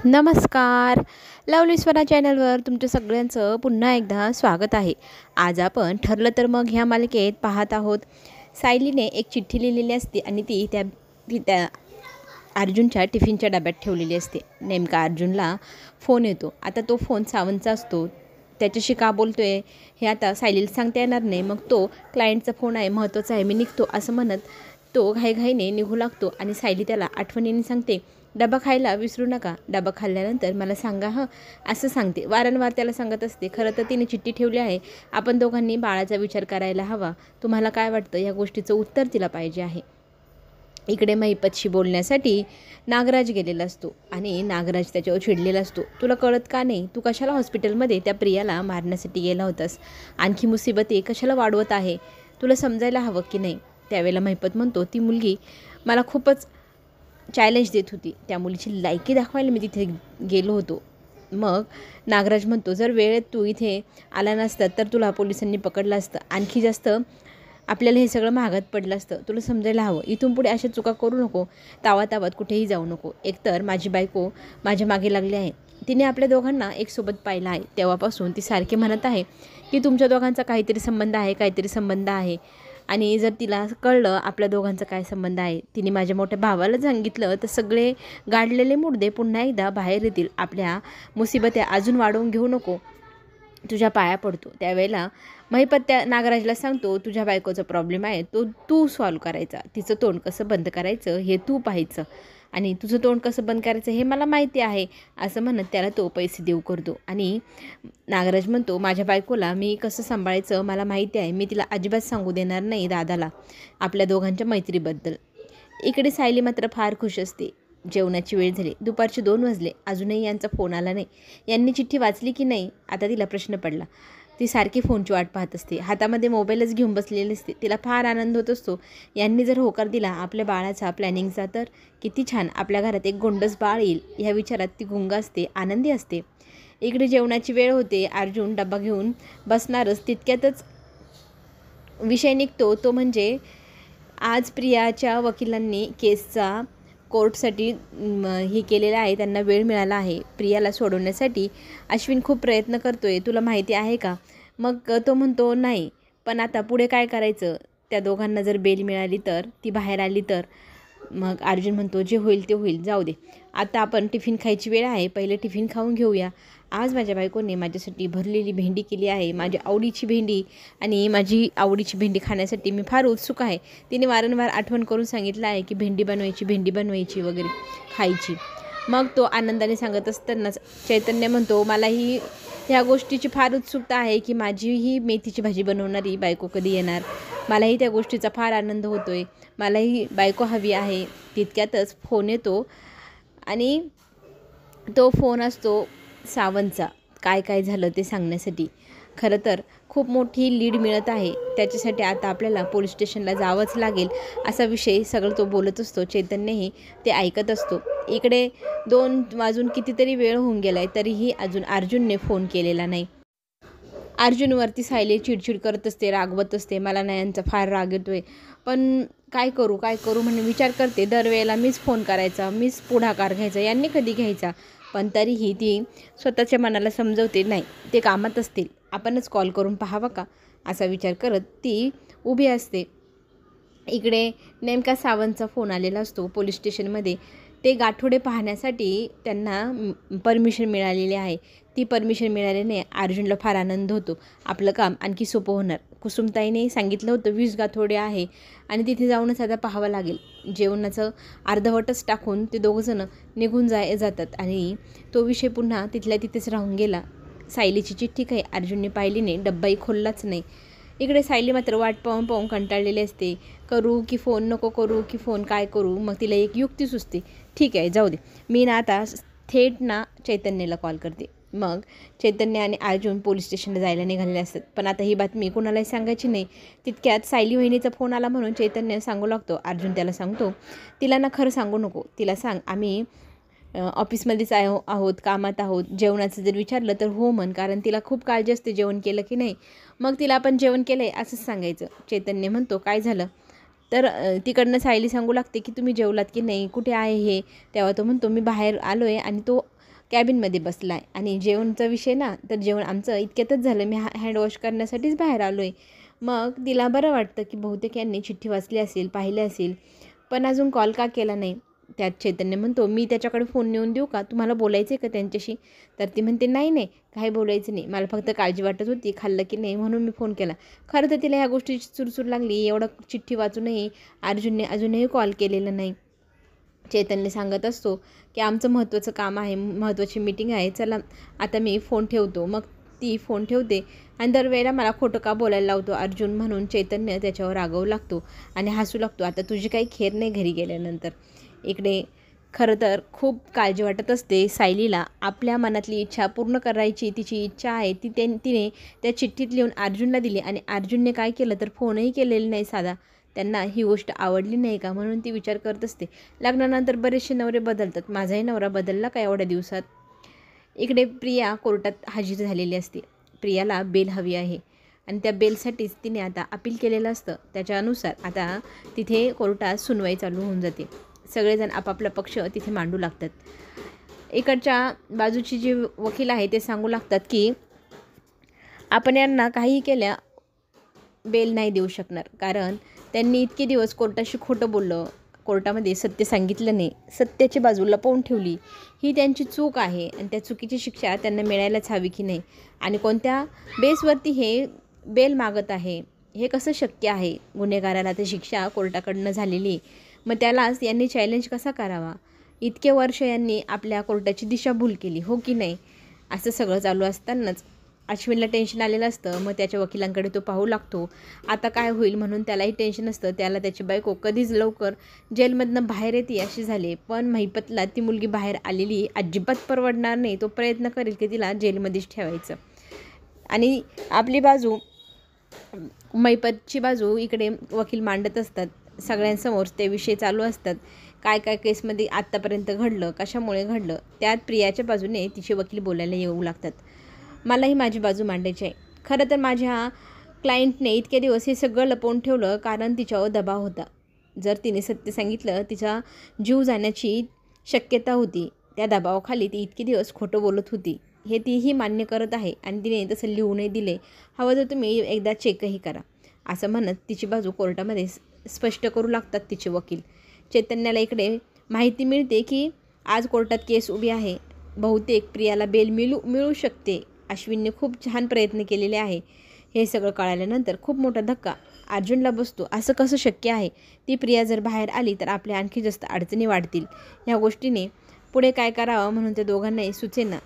नमस्कार. लवली स्वरा चॅनलवर तुमच्या सगळ्यांचं पुन्हा एकदा स्वागत आहे. आज आपण ठरलं तर मग ह्या मालिकेत पाहत आहोत. सायलीने एक चिठ्ठी लिहिलेली असते आणि ती त्या अर्जुनच्या टिफिनच्या डब्यात ठेवलेली असते. नेमका अर्जुनला फोन येतो. आता तो फोन सावंतचा असतो. त्याच्याशी का बोलतो आहे हे आता सायलीला सांगता येणार नाही. मग तो क्लायंटचा फोन आहे, महत्त्वाचा आहे, मी निघतो असं म्हणत तो घाईघाईने निघू लागतो आणि सायली त्याला आठवणीने सांगते, डबा खायला विसरू नका, डबा खाल्ल्यानंतर मला सांगा हं, असं सांगते. वारंवार त्याला सांगत असते. खरं तर तिने चिठ्ठी ठेवली आहे. आपण दोघांनी बाळाचा विचार करायला हवा. तुम्हाला काय वाटतं? या गोष्टीचं उत्तर तिला पाहिजे आहे. इकडे महिपतशी बोलण्यासाठी नागराज गेलेला असतो आणि नागराज त्याच्यावर चिडलेला असतो. तुला कळत का नाही? तू कशाला हॉस्पिटलमध्ये त्या प्रियाला मारण्यासाठी गेला होतास? आणखी मुसीबती कशाला वाढवत आहे? तुला समजायला हवं की नाही? त्यावेळेला महिपत म्हणतो, ती मुलगी मला खूपच चॅलेंज देत होती. त्या मुलीची लायकी दाखवायला मी तिथे गेलो होतो. मग नागराज म्हणतो, जर वेळेत तू इथे आला नसता तर तुला पोलिसांनी पकडलं असतं. आणखी जास्त आपल्याला हे सगळं महागात पडलं असतं. तुला समजायला हवं. इथून पुढे अशा चुका करू नको. तावातावात कुठेही जाऊ नको. एकतर माझी बायको माझ्या मागे लागली आहे. तिने आपल्या दोघांना एक सोबत पाहिलं आहे. तेव्हापासून ती सारखी म्हणत आहे की तुमच्या दोघांचा काहीतरी संबंध आहे, काहीतरी संबंध आहे. आणि जर तिला कळलं आपल्या दोघांचा काय संबंध आहे, तिने माझ्या मोठ्या भावाला सांगितलं तर सगळे गाडलेले मुडदे पुन्हा एकदा बाहेर येतील. आपल्या मुसीबत्या अजून वाढवून घेऊ नको. तुझ्या पाया पडतो. त्यावेळेला महिपत त्या नागराजला सांगतो, तुझ्या बायकोचा प्रॉब्लेम आहे तो तू सॉल्व करायचा. तिचं तोंड कसं बंद करायचं हे तू पाहायचं आणि तुझं तोंड कसं बंद करायचं हे मला माहिती आहे, असं म्हणत त्याला तो पैसे देऊ करतो. आणि नागराज म्हणतो, माझ्या बायकोला मी कसं सांभाळायचं मला माहिती आहे. मी तिला अजिबात सांगू देणार नाही दादाला आपल्या दोघांच्या मैत्रीबद्दल. इकडे सायली मात्र फार खुश असते. जेवणाची वेळ झाली. दुपारचे 2 वाजले. अजूनही यांचा फोन आला नाही. यांनी चिठ्ठी वाचली की नाही आता तिला प्रश्न पडला. ती सारखी फोनची वाट पाहत असते. हातामध्ये मोबाईलच घेऊन बसलेली असते. तिला फार आनंद होत असतो. यांनी जर होकार दिला आपल्या बाळाचा प्लॅनिंगचा तर किती छान, आपल्या घरात एक गोंडस बाळ येईल ह्या विचारात ती गुंग असते, आनंदी असते. इकडे जेवणाची वेळ होते. अर्जुन डबा घेऊन बसणारच तितक्यातच विषय निघतो. तो म्हणजे आज प्रियाच्या वकिलांनी केसचा कोर्टसाठी हे केलेलं आहे. त्यांना वेळ मिळाला आहे. प्रियाला सोडवण्यासाठी अश्विन खूप प्रयत्न करतो आहे, तुला माहिती आहे का? मग तो म्हणतो नाही, पण आता पुढे काय करायचं? त्या दोघांना जर बेल मिळाली तर, ती बाहेर आली तर? मग अर्जुन म्हणतो, जे होईल ते होईल, जाऊ दे. आता आपण टिफिन खायची वेळ आहे, पहिले टिफिन खाऊन घेऊया. आज माझ्या बायकोने माझ्यासाठी भरलेली भेंडी केली आहे, माझी आवडीची भेंडी, आणि माझी आवडीची भेंडी खाण्यासाठी मी फार उत्सुक आहे. तिने वारंवार आठवण करून सांगितलं आहे की भेंडी बनवायची वगैरे खायची. मग तो आनंदाने सांगत असतानाच चैतन्य म्हणतो, मलाही ह्या गोष्टीची फार उत्सुकता आहे की माझीही मेथीची भाजी बनवणारी बायको कधी येणार. मलाही त्या गोष्टीचा फार आनंद होतो आहे. मलाही बायको हवी आहे. तितक्यातच फोन येतो आणि तो फोन असतो सावंतचा. काय झालं ते सांगण्यासाठी. खरं तर खूप मोठी लीड मिळत आहे. त्याच्यासाठी आता आपल्याला पोलीस स्टेशनला जावंच लागेल असा विषय सगळं तो बोलत असतो. चैतन्यही ते ऐकत असतो. इकडे 2 वाजून कितीतरी वेळ होऊन गेला आहे तरीही अजून अर्जुनने फोन केलेला नाही. अर्जुनवरती सायली चिडचिड करत असते, रागवत असते. मला ना यांचा फार राग येतो आहे, पण काय करू म्हणून विचार करते. दरवेळेला मीच फोन करायचा, मीच पुढाकार घ्यायचा, यांनी कधी घ्यायचा. पण तरीही ती स्वतःच्या मनाला समजवते, नाही ते कामात असतील, आपणच कॉल करून पाहावं का, असा विचार करत ती उभी असते. इकडे नेमका सावंतचा फोन आलेला असतो पोलीस स्टेशनमध्ये. ते गाठोडे पाहण्यासाठी त्यांना परमिशन मिळालेली आहे. ती परमिशन मिळाल्याने अर्जुनला फार आनंद होतो. आपलं काम आणखी सोपं होणार. कुसुमताईने सांगितलं होतं 20 गाठोडे आहे आणि तिथे जाऊनच आता पाहावं लागेल. जेवणाचं अर्धवटच टाकून ते दोघंजणं निघून जातात आणि तो विषय पुन्हा तिथल्या तिथेच राहून गेला. सायलीची चिठ्ठी काही अर्जुनने पाहिली नाही, डब्बाही खोललाच नाही. इकडे सायली मात्र वाट पाहून कंटाळलेली असते. करू की फोन, नको करू की फोन, काय करू? मग तिला एक युक्ती सुचते. ठीक आहे, जाऊ दे, मी ना आता थेट चैतन्यला कॉल करते. मग चैतन्य आणि अर्जुन पोलीस स्टेशनला जायला निघालेले असतात. पण आता ही बातमी कोणालाही सांगायची नाही. तितक्यात सायली वहिनीचा फोन आला म्हणून चैतन्य सांगू लागतो. अर्जुन त्याला सांगतो, तिला ना खरं सांगू नको, तिला सांग आम्ही ऑफिसमध्येच आहोत, कामात आहोत. जेवणाचं जर विचारलं तर हो म्हण, कारण तिला खूप काळजी असते जेवण केलं की नाही. मग तिला आपण जेवण केलं आहे असंच सांगायचं. चैतन्य म्हणतो, काय झालं? तर तिकडनं सायली सांगू लागते की तुम्ही जेवलात की नाही, कुठे आहे हे? तेव्हा तो म्हणतो, मी बाहेर आलो आहे आणि तो कॅबिनमध्ये बसला आहे. आणि जेवणचा विषय ना, तर जेवण आमचं इतक्यातच झालं. मी हँडवॉश करण्यासाठीच बाहेर आलो आहे. मग तिला बरं वाटतं की बहुतेक यांनी चिठ्ठी वाचली असेल, पाहिली असेल, पण अजून कॉल का केला नाही. त्यात चैतन्य म्हणतो, मी त्याच्याकडे फोन नेऊन देऊ का, तुम्हाला बोलायचं आहे का त्यांच्याशी. तर ती म्हणते, नाही नाही काही बोलायचं नाही, मला फक्त काळजी वाटत होती खाल्लं की नाही म्हणून मी फोन केला. खरं तर तिला ह्या गोष्टीची चुरचूर लागली, एवढं चिठ्ठी वाचूनही अर्जुनने अजूनही कॉल केलेला नाही. चैतन्य सांगत असतो की आमचं महत्त्वाचं काम आहे, महत्त्वाची मीटिंग आहे, चला आता मी फोन ठेवतो. मग ती फोन ठेवते आणि दरवेळेला मला खोटं का बोलायला लावतो अर्जुन, म्हणून चैतन्य त्याच्यावर रागावू लागतो आणि हसू लागतो. आता तुझी काही खेर नाही घरी गेल्यानंतर. इकडे खरं तर खूप काळजी वाटत असते सायलीला. आपल्या मनातली इच्छा पूर्ण करायची तिची इच्छा आहे, तिने त्या चिठ्ठीत लिहून अर्जुनला दिली आणि अर्जुनने काय केलं तर फोनही केलेला नाही साधा. त्यांना ही गोष्ट आवडली नाही का, म्हणून ती विचार करत असते. लग्नानंतर बरेचसे नवरे बदलतात, माझाही नवरा बदलला का एवढ्या दिवसात. इकडे प्रिया कोर्टात हजर झालेली असते. प्रियाला बेल हवी आहे आणि त्या बेलसाठीच तिने आता अपील केलेलं असतं. त्याच्यानुसार आता तिथे कोर्टात सुनवाई चालू होऊन जाते. सगळेजण आपापला पक्ष तिथे मांडू लागतात. इकडच्या बाजूची जी वकील आहे ते सांगू लागतात की आपण यांना काहीही केल्या बेल नाही देऊ शकणार, कारण त्यांनी इतके दिवस कोर्टाशी खोटं बोललं, कोर्टामध्ये सत्य सांगितलं नाही, सत्याची बाजू लपवून ठेवली, ही त्यांची चूक आहे आणि त्या चुकीची शिक्षा त्यांना मिळायलाच हवी की नाही. आणि कोणत्या बेसवरती हे बेल मागत आहे, हे कसं शक्य आहे. गुन्हेगाराला तर शिक्षा कोर्टाकडनं झालेली, मग त्यालाच यांनी चॅलेंज कसा करावा. इतके वर्ष यांनी आपल्या कोर्टाची दिशाभूल केली, हो की नाही. असं सगळं चालू असतानाच अश्विनला टेन्शन आलेलं असतं. मग त्याच्या वकिलांकडे तो पाहू लागतो. आता काय होईल म्हणून त्यालाही टेन्शन असतं. त्याला त्याची बायको कधीच लवकर जेलमधनं बाहेर येते अशी झाली, पण महिपतला ती मुलगी बाहेर आलेली अजिबात परवडणार नाही. तो प्रयत्न करेल की तिला जेलमध्येच ठेवायचं. आणि आपली बाजू, महिपतची बाजू इकडे वकील मांडत असतात. सगळ्यांसमोर ते विषय चालू असतात. काय काय केसमध्ये आत्तापर्यंत घडलं, कशामुळे घडलं, त्यात प्रियाच्या बाजूने तिचे वकील बोलायला येऊ लागतात. मलाही माझी बाजू मांडायची आहे. खरं तर माझ्या क्लायंटने इतके दिवस हे सगळं लपवून ठेवलं कारण तिच्यावर दबाव होता. जर तिने सत्य सांगितलं तिचा जीव जाण्याची शक्यता होती. त्या दबावाखाली ती इतके दिवस खोटं बोलत होती, हे तीही मान्य करत आहे आणि तिने तसं लिहूनही दिले. हवं तर तुम्ही एकदा चेकही करा, असं म्हणत तिची बाजू कोर्टामध्ये स्पष्ट करू लागतात तिचे वकील. चैतन्याला इकडे माहिती मिळते की आज कोर्टात केस उभी आहे, बहुतेक प्रियाला बेल मिळू शकते. अश्विनने खूप छान प्रयत्न केलेले आहे. हे सगळं कळाल्यानंतर खूप मोठा धक्का अर्जुनला बसतो. असं कसं शक्य आहे, ती प्रिया जर बाहेर आली तर आपल्या आणखी जास्त अडचणी वाढतील. ह्या गोष्टीने पुढे काय करावं म्हणून ते दोघांनाही सुचेना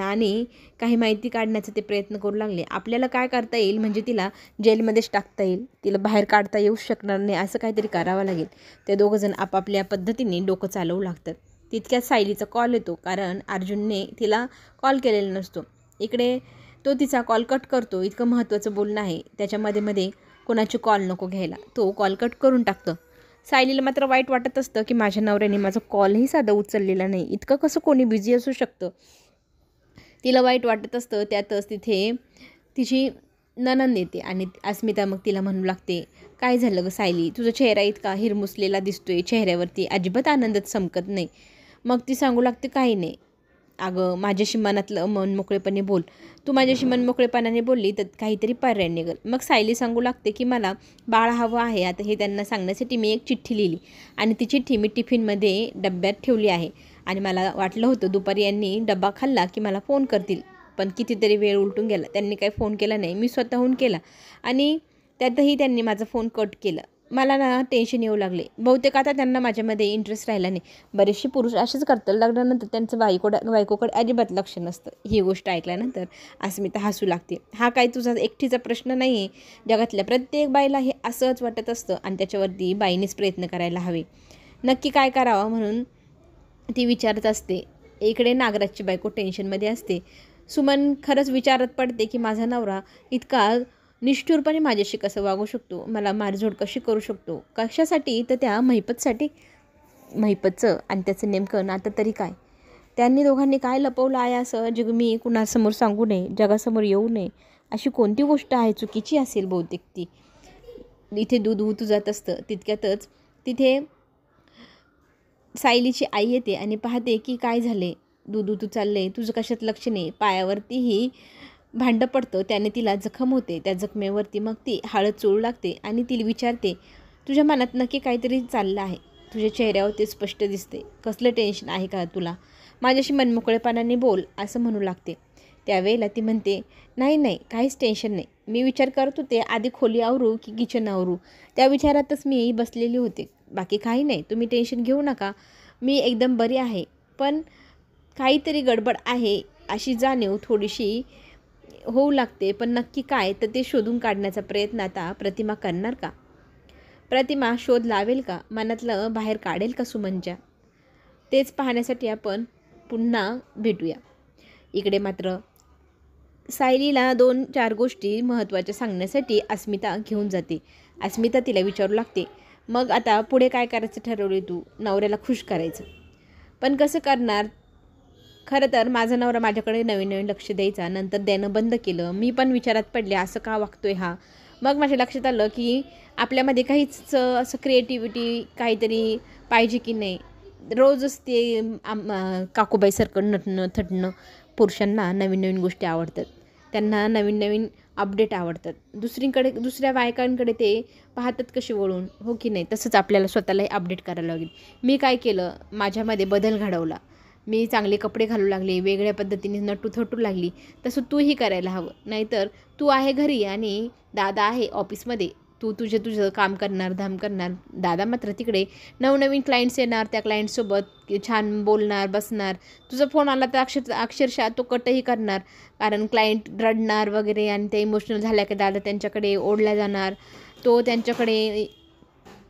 आणि काही माहिती काढण्याचा ते प्रयत्न करू लागले. आपल्याला काय करता येईल म्हणजे तिला जेलमध्येच टाकता येईल, तिला बाहेर काढता येऊ शकणार नाही, असं काहीतरी करावं लागेल. ते दोघंजण आपापल्या पद्धतीने डोकं चालवू लागतात. तितक्यात सायलीचा कॉल येतो, कारण अर्जुनने तिला कॉल केलेला नसतो. इकडे तो तिचा कॉल कट करतो. इतकं महत्त्वाचं बोलणं आहे, त्याच्यामध्ये मध्ये कोणाची कॉल नको घ्यायला. तो कॉल कट करून टाकतो. सायलीला मात्र वाईट वाटत असतं की माझ्या नवऱ्याने माझा कॉलही साधा उचललेला नाही, इतकं कसं कोणी बिझी असू शकतं. तिला वाईट वाटत असतं. त्यातच तिथे तिची नणंद येते आणि अस्मिता मग तिला म्हणू लागते, काय झालं गं सायली, तुझा चेहरा इतका हिरमुसलेला दिसतोय, चेहऱ्यावरती अजिबात आनंदच चमकत नाही. मग ती सांगू लागते, काही नाही अगं, माझ्याशी मनातलं मन मोकळेपणे बोल, तू माझ्याशी मन मोकळेपणाने बोलली तर काहीतरी पर्याय निघेल. मग सायली सांगू लागते की मला बाळ हवं आहे. आता हे त्यांना सांगण्यासाठी मी एक चिठ्ठी लिहिली आणि ती चिठ्ठी मी टिफिनमध्ये डब्यात ठेवली आहे आणि मला वाटलं होतं दुपारी यांनी डबा खाल्ला की मला फोन करतील, पण कितीतरी वेळ उलटून गेला, त्यांनी काही फोन केला नाही, मी स्वतःहून केला आणि त्यातही त्यांनी माझा फोन कट केला. मला ना टेन्शन येऊ लागले. बहुतेक आता त्यांना माझ्यामध्ये इंटरेस्ट राहिला नाही. बरेचसे पुरुष असेच करतात, लग्नानंतर त्यांचं बायकोकडे अजिबात लक्ष नसतं. ही गोष्ट ऐकल्यानंतर अस्मिता हसू लागते. हा काही तुझा एकटीचा प्रश्न नाही आहे, जगातल्या प्रत्येक बाईला हे असंच वाटत असतं आणि त्याच्यावरती बाईनेच प्रयत्न करायला हवे. नक्की काय करावं म्हणून ती विचारत असते. इकडे नागराजची बायको टेन्शनमध्ये असते. सुमन खरंच विचारत पडते की माझा नवरा इतका निष्ठुरपणे माझ्याशी कसं वागू शकतो, मला मारझोड कशी करू शकतो, कशासाठी, तर त्या महिपतसाठी. महिपतचं आणि त्याचं नेमकं नातं तरी काय, त्यांनी दोघांनी काय लपवलं आहे असं जग मी कुणासमोर सांगू नये, जगासमोर येऊ नये, अशी कोणती गोष्ट आहे चुकीची असेल बहुतेक ती. इथे दूध उतू जात असतं. तितक्यातच तिथे सायलीची आई येते आणि पाहते की काय झाले. दूधू तू चालले, तुझं कशात लक्ष नाही. पायावरतीही भांडं पडतं, त्याने तिला जखम होते. त्या जखमेवरती मग ती हळद चोळू लागते आणि तिला विचारते, तुझ्या मनात नक्की काहीतरी चाललं आहे. तुझ्या चेहऱ्यावर ते स्पष्ट दिसते. कसलं टेन्शन आहे का तुला? माझ्याशी मनमोकळेपणाने बोल, असं म्हणू लागते. त्यावेळेला ती म्हणते, नाही नाही, काहीच टेन्शन नाही. मी विचार करत होते आधी खोली आवरू की किचन आवरू. त्या विचारातच मी बसलेली होते. बाकी काही नाही, तुम्ही टेन्शन घेऊ नका. मी एकदम बरी आहे. पण काहीतरी गडबड आहे अशी जाणीव थोडीशी होऊ लागते. पण नक्की काय तर ते शोधून काढण्याचा प्रयत्न आता प्रतिमा करणार का? प्रतिमा शोध लावेल का? मनातलं बाहेर काढेल का सुमनच्या? तेच पाहण्यासाठी आपण पुन्हा भेटूया. इकडे मात्र सायलीला 2-4 गोष्टी महत्त्वाच्या सांगण्यासाठी अस्मिता घेऊन जाते. अस्मिता तिला विचारू लागते, मग आता पुढे काय करायचं ठरवले तू? नवऱ्याला खुश करायचं, पण कसं करणार? खरं तर माझा नवरा माझ्याकडे नवीन नवीन लक्ष द्यायचा, नंतर देणं बंद केलं. मी पण विचारात पडले, असं का वागतोय हा? मग माझ्या लक्षात आलं की आपल्यामध्ये काहीच असं क्रिएटिव्हिटी काहीतरी पाहिजे की नाही. रोजच ते काकूबाईसारखं नटणं थटणं. पुरुषांना नवीन नवीन गोष्टी आवडतात, त्यांना नवीन नवीन अपडेट आवडतात. दुसऱ्या बायकांकडे ते पाहतात कशी वळून, हो की नाही? तसंच आपल्याला स्वतःलाही अपडेट करायला लागेल. मी काय केलं, माझ्यामध्ये बदल घडवला. मी चांगले कपडे घालू लागले, वेगळ्या पद्धतीने नटू थटू लागली. तसं तूही करायला हवं. नाहीतर तू आहे घरी आणि दादा आहे ऑफिसमध्ये. तू तुझं काम करणार, धाम करणार. दादा मात्र तिकडे नवनवीन क्लायंट्स येणार, त्या क्लायंटसोबत छान बोलणार, बसणार. तुझा फोन आला तर अक्षरशः तो कटही करणार, कारण क्लायंट रडणार वगैरे आणि ते इमोशनल झाल्या की दादा त्यांच्याकडे ओढला जाणार. तो त्यांच्याकडे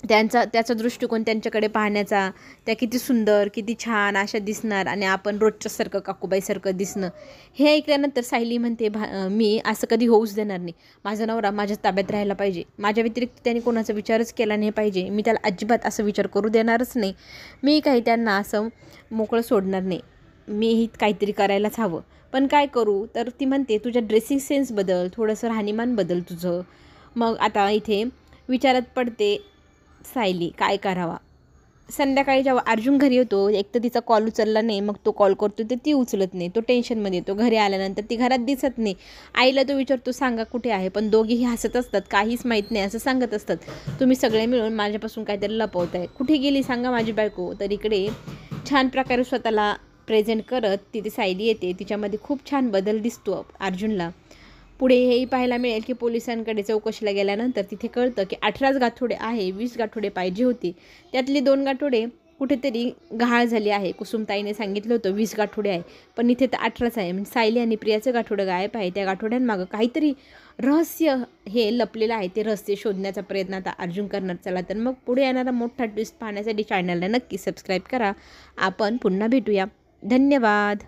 त्याचा दृष्टिकोन त्यांच्याकडे पाहण्याचा, त्या किती सुंदर किती छान अशा दिसणार आणि आपण रोजच्यासारखं काकूबाईसारखं दिसणं. हे ऐकल्यानंतर सायली म्हणते, मी असं कधी होऊच देणार नाही. माझा नवरा माझ्या ताब्यात राहायला पाहिजे. माझ्या व्यतिरिक्त त्याने कोणाचा विचारच केला नाही पाहिजे. मी त्याला अजिबात असं विचार करू देणारच नाही. मी काही त्यांना असं मोकळं सोडणार नाही. मीही काहीतरी करायलाच हवं. पण काय करू? तर ती म्हणते, तुझ्या ड्रेसिंग सेन्स बदल, थोडंसं राहणीमान बदल तुझं. मग आता इथे विचारात पडते सायली, काय करावा? संध्याकाळी जेव्हा अर्जुन घरी येतो, एक तर तिचा कॉल उचलला नाही, मग तो कॉल करतो तर ती उचलत नाही. तो टेन्शनमध्ये येतो. घरी आल्यानंतर ती घरात दिसत नाही. आईला तो विचारतो, सांगा कुठे आहे? पण दोघीही हसत असतात, काहीच माहीत नाही असं सांगत असतात. तुम्ही सगळे मिळून माझ्यापासून काहीतरी लपवत आहे. कुठे गेली सांगा माझी बायको? तर इकडे छान प्रकारे स्वतःला प्रेझेंट करत तिथे सायली येते. तिच्यामध्ये खूप छान बदल दिसतो अर्जुनला. पुढे हेही पाहायला मिळेल की पोलिसांकडे चौकशीला गेल्यानंतर तिथे कळतं की 18च गाठोडे आहे, 20 गाठोडे पाहिजे होते. त्यातली 2 गाठोडे कुठेतरी गहाळ झाली आहे. कुसुमताईने सांगितलं होतं 20 गाठोडे आहे, पण इथे तर 18च आहे. म्हणजे सायली आणि प्रियाचं गाठोडं गायब आहे. त्या गाठोड्यांमागं काहीतरी रहस्य हे लपलेलं आहे. ते रहस्य शोधण्याचा प्रयत्न आता अर्जुन करणार. चला तर मग पुढे येणारा मोठा ट्विस्ट पाहण्यासाठी चॅनलला नक्की सबस्क्राईब करा. आपण पुन्हा भेटूया. धन्यवाद.